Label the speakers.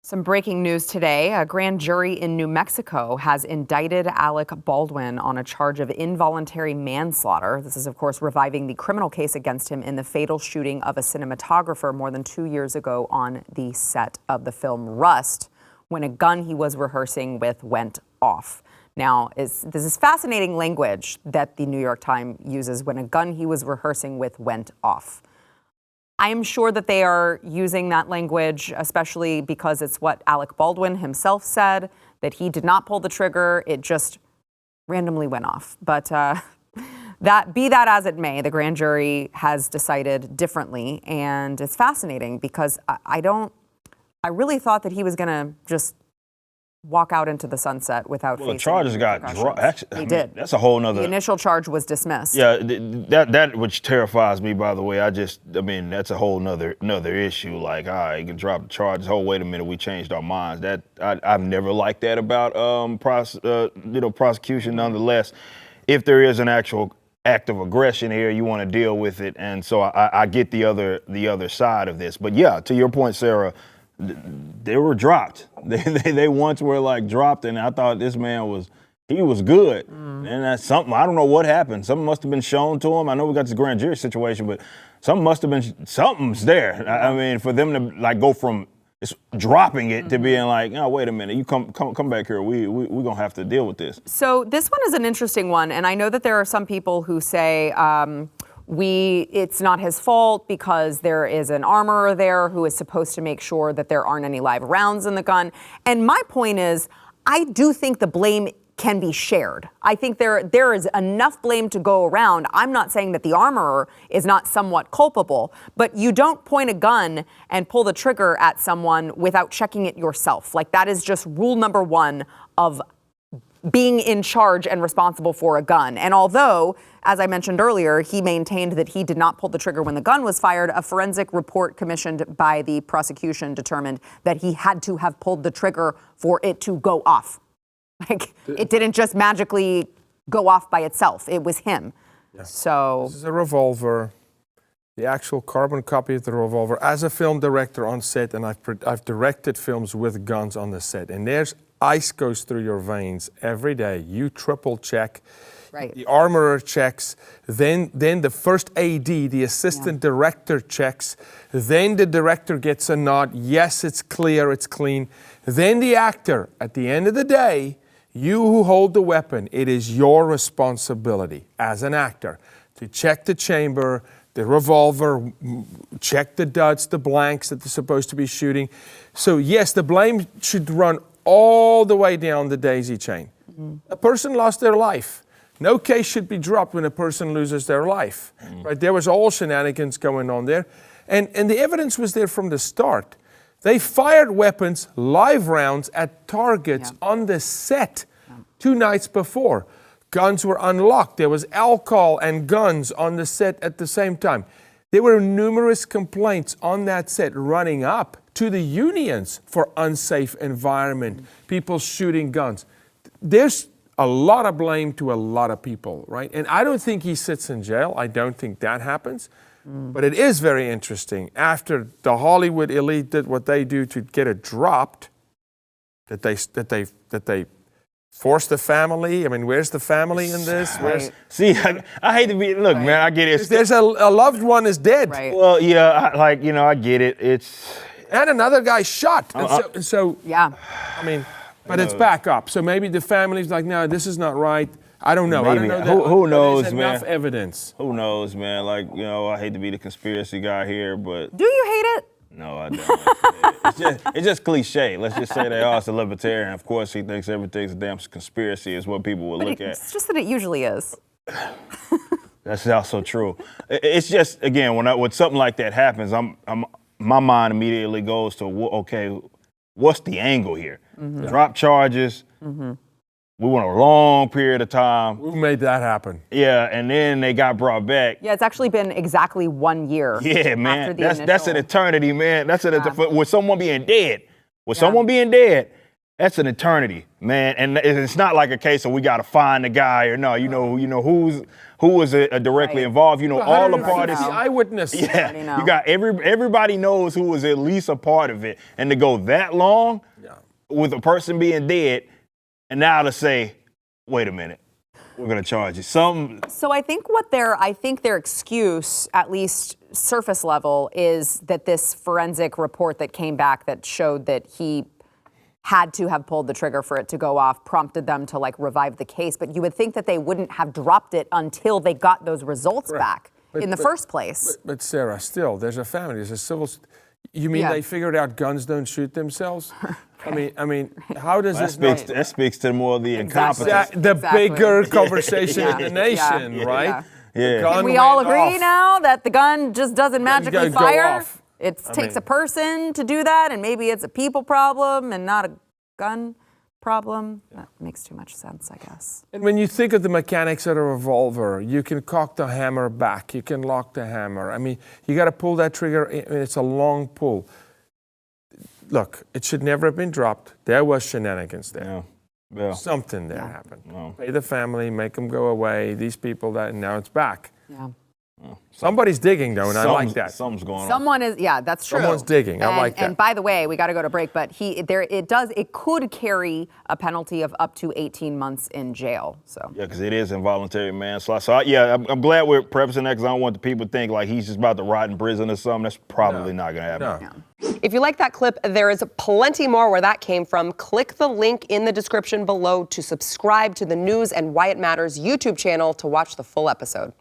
Speaker 1: Some breaking news today. A grand jury in New Mexico has indicted Alec Baldwin on a charge of involuntary manslaughter. This is, of course, reviving the criminal case against him in the fatal shooting of a cinematographer more than 2 years ago on the set of the film Rust, when a gun he was rehearsing with went off. Now, this is fascinating language that the New York Times uses, when a gun he was rehearsing with went off. I am sure that they are using that language, especially because it's what Alec Baldwin himself said, that he did not pull the trigger. It just randomly went off. But that as it may, the grand jury has decided differently. And it's fascinating because I really thought that he was going to just walk out into the sunset without facing.
Speaker 2: The charges got dropped.
Speaker 1: They did.
Speaker 2: That's a whole nother.
Speaker 1: The initial charge was dismissed.
Speaker 2: Yeah, that which terrifies me, by the way. That's a whole nother issue. Like, all right, you can drop the charges. Oh, wait a minute, we changed our minds. I've never liked that about prosecution. Nonetheless, if there is an actual act of aggression here, you want to deal with it, and so I get the other side of this. But yeah, to your point, Sarah, they were dropped. They once were like dropped, and I thought this man was good. And that's something, I don't know what happened. Something must have been shown to him. I know we got this grand jury situation, but something's there. I mean, for them to like go from dropping it to being like, oh, wait a minute, you come back here. We're gonna have to deal with this.
Speaker 1: So this one is an interesting one, and I know that there are some people who say, it's not his fault because there is an armorer there who is supposed to make sure that there aren't any live rounds in the gun. And my point is, I do think the blame can be shared. I think there is enough blame to go around. I'm not saying that the armorer is not somewhat culpable, but you don't point a gun and pull the trigger at someone without checking it yourself. Like, that is just rule number one of being in charge and responsible for a gun. And although, as I mentioned earlier, he maintained that he did not pull the trigger when the gun was fired, a forensic report commissioned by the prosecution determined that he had to have pulled the trigger for it to go off. Like, it didn't just magically go off by itself. It was him. Yeah. So
Speaker 3: this is a revolver, the actual carbon copy of the revolver. As a film director on set, and I've directed films with guns on the set, and there's ice goes through your veins every day. You triple check. Right. The armorer checks. Then the first AD, the assistant director, checks. Then the director gets a nod. Yes, it's clear, it's clean. Then the actor. At the end of the day, you who hold the weapon, it is your responsibility as an actor to check the chamber, the revolver, check the duds, the blanks that they're supposed to be shooting. So yes, the blame should run all the way down the daisy chain. A person lost their life. No case should be dropped when a person loses their life. Right? There was all shenanigans going on there. And the evidence was there from the start. They fired weapons, live rounds, at targets on the set 2 nights before. Guns were unlocked. There was alcohol and guns on the set at the same time. There were numerous complaints on that set running up to the unions for unsafe environment, people shooting guns. There's a lot of blame to a lot of people, right? And I don't think he sits in jail. I don't think that happens. But it is very interesting. After the Hollywood elite did what they do to get it dropped, that they forced the family. I mean, where's the family in this?
Speaker 2: See, I hate to be. Look, man, I get it.
Speaker 3: There's a loved one is dead.
Speaker 2: Right. Well, yeah, I get it.
Speaker 3: And another guy shot. So
Speaker 1: yeah.
Speaker 3: I mean, but it's back up. So maybe the family's like, no, this is not right. I don't know.
Speaker 2: Maybe.
Speaker 3: I don't know.
Speaker 2: Who knows,
Speaker 3: man?
Speaker 2: Enough
Speaker 3: evidence.
Speaker 2: Who knows, man? Like, I hate to be the conspiracy guy here, but
Speaker 1: do you hate it?
Speaker 2: No, I don't. It's just cliche. Let's just say they are a libertarian. Of course, he thinks everything's a damn conspiracy is what people would look at.
Speaker 1: It's just that it usually is.
Speaker 2: That's also true. It's just, again, when something like that happens, my mind immediately goes to, okay, what's the angle here? Drop charges. We went a long period of time.
Speaker 3: Who made that happen?
Speaker 2: Yeah, and then they got brought back.
Speaker 1: Yeah, it's actually been exactly 1 year.
Speaker 2: Yeah, man. That's an eternity, man. With someone being dead. Someone being dead, That's an eternity, man. And it's not like a case of we got to find the guy or no. You know who was directly involved. You know all the parties.
Speaker 3: Eyewitness.
Speaker 2: Yeah, you got everybody knows who was at least a part of it, and to go that long with a person being dead, and now to say, wait a minute, we're gonna charge you.
Speaker 1: So I think their excuse, at least surface level, is that this forensic report that came back that showed that he had to have pulled the trigger for it to go off prompted them to like revive the case. But you would think that they wouldn't have dropped it until they got those results back in the first place.
Speaker 3: But Sarah, still, there's a family. There's a civil. You mean they figured out guns don't shoot themselves? Right. I mean, how does
Speaker 2: that speaks to more of the incompetence?
Speaker 3: The bigger conversation in the nation, right?
Speaker 2: Yeah.
Speaker 1: Can we all agree now that the gun just doesn't magically fire? It takes a person to do that, and maybe it's a people problem and not a gun problem. That makes too much sense, I guess.
Speaker 3: And when you think of the mechanics of a revolver, you can cock the hammer back, you can lock the hammer. I mean, you got to pull that trigger, it's a long pull. Look, it should never have been dropped. There was shenanigans there.
Speaker 2: Yeah.
Speaker 3: Something there happened. Pay the family, make them go away. These people, now it's back.
Speaker 1: Yeah.
Speaker 3: Somebody's digging, though, and I like that.
Speaker 2: Something's going on.
Speaker 1: Someone is, that's true.
Speaker 3: Someone's digging. I like that.
Speaker 1: And by the way, we got to go to break, but it could carry a penalty of up to 18 months in jail. So
Speaker 2: yeah, because it is involuntary manslaughter. So I'm glad we're prefacing that because I don't want the people to think like he's just about to rot in prison or something. That's probably not going to happen.
Speaker 4: No. If you like that clip, there is plenty more where that came from. Click the link in the description below to subscribe to the News and Why It Matters YouTube channel to watch the full episode.